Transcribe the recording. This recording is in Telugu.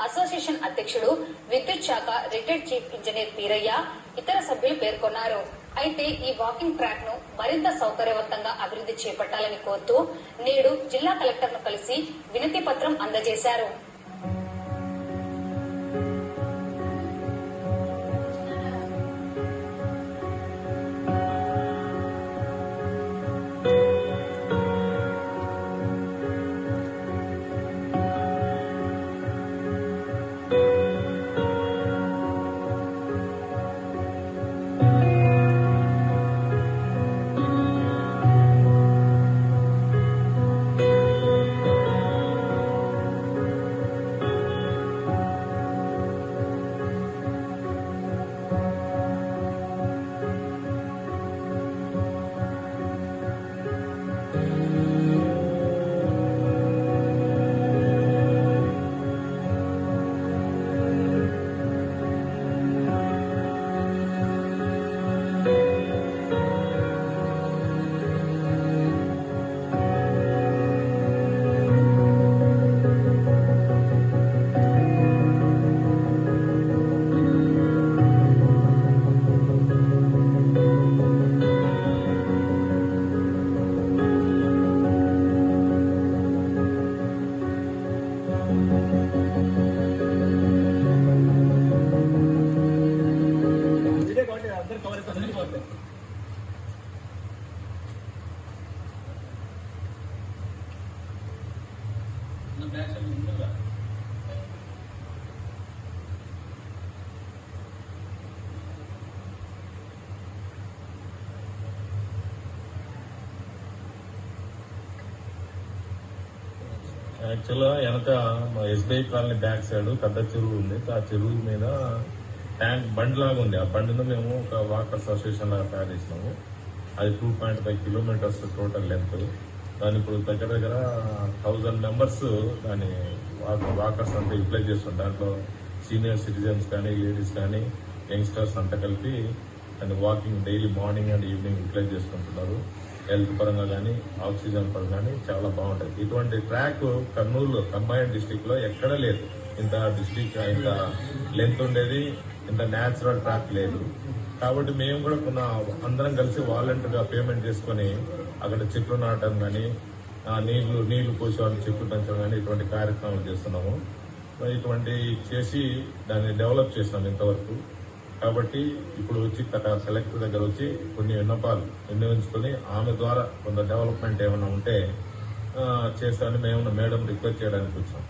అసోసియేషన్ అధ్యక్షుడు, విద్యుత్ శాఖ రిటైర్డ్ చీఫ్ ఇంజనీర్ పీరయ్య, ఇతర సభ్యులు పేర్కొన్నారు. అయితే ఈ వాకింగ్ ట్రాక్ ను మరింత సౌకర్యవంతంగా అభివృద్ధి చేపట్టాలని కోరుతూ నేడు జిల్లా కలెక్టర్ ను కలిసి వినతి పత్రం అందజేశారు. యాక్చువల్గా వెనక మా ఎస్బీఐ కాలనీ బ్యాక్ సైడ్ పెద్ద చెరువు ఉంది. ఆ చెరువు మీద ట్యాంక్ బండి లాగా ఉంది. ఆ బండిని మేము ఒక వాకర్స్ అసోసియేషన్ లాగా తయారు చేసినాము. అది 2.5 కిలోమీటర్స్ టోటల్ లెంత్. దాని ఇప్పుడు దగ్గర దగ్గర 1000 మెంబర్స్ దాని వాకర్స్ అంతా యూటిలైజ్ చేస్తాం. దాంట్లో సీనియర్ సిటిజన్స్ కానీ, లేడీస్ కానీ, యంగ్స్టర్స్ అంతా కలిపి దాన్ని walking daily morning and evening utilise చేసుకుంటున్నారు. హెల్త్ పరంగా కానీ, ఆక్సిజన్ పరంగా కానీ చాలా బాగుంటుంది. ఇటువంటి ట్రాక్ కర్నూలు కంబైన్డ్ డిస్టిక్ లో ఎక్కడా లేదు. ఇంత డిస్టిక్ ఇంత లెంత్ ఉండేది, ఇంత న్యాచురల్ ట్రాక్ లేదు. కాబట్టి మేము కూడా అందరం కలిసి వాలంటీర్ గా పేమెంట్ చేసుకుని అక్కడ చెట్లు నాటడం కానీ, నీళ్లు పోసే వాళ్ళు చెట్లు పెంచడం కానీ ఇటువంటి కార్యక్రమాలు చేస్తున్నాము. ఇటువంటి చేసి దాన్ని డెవలప్ చేసినాం ఇంతవరకు. కాబట్టి ఇప్పుడు వచ్చి కలెక్టర్ దగ్గర వచ్చి కొన్ని విన్నపాలు విన్నవించుకొని ఆమె ద్వారా కొంత డెవలప్మెంట్ ఏమైనా ఉంటే చేస్తామని మేము మేడం రిక్వెస్ట్ చేయడానికి వచ్చాం.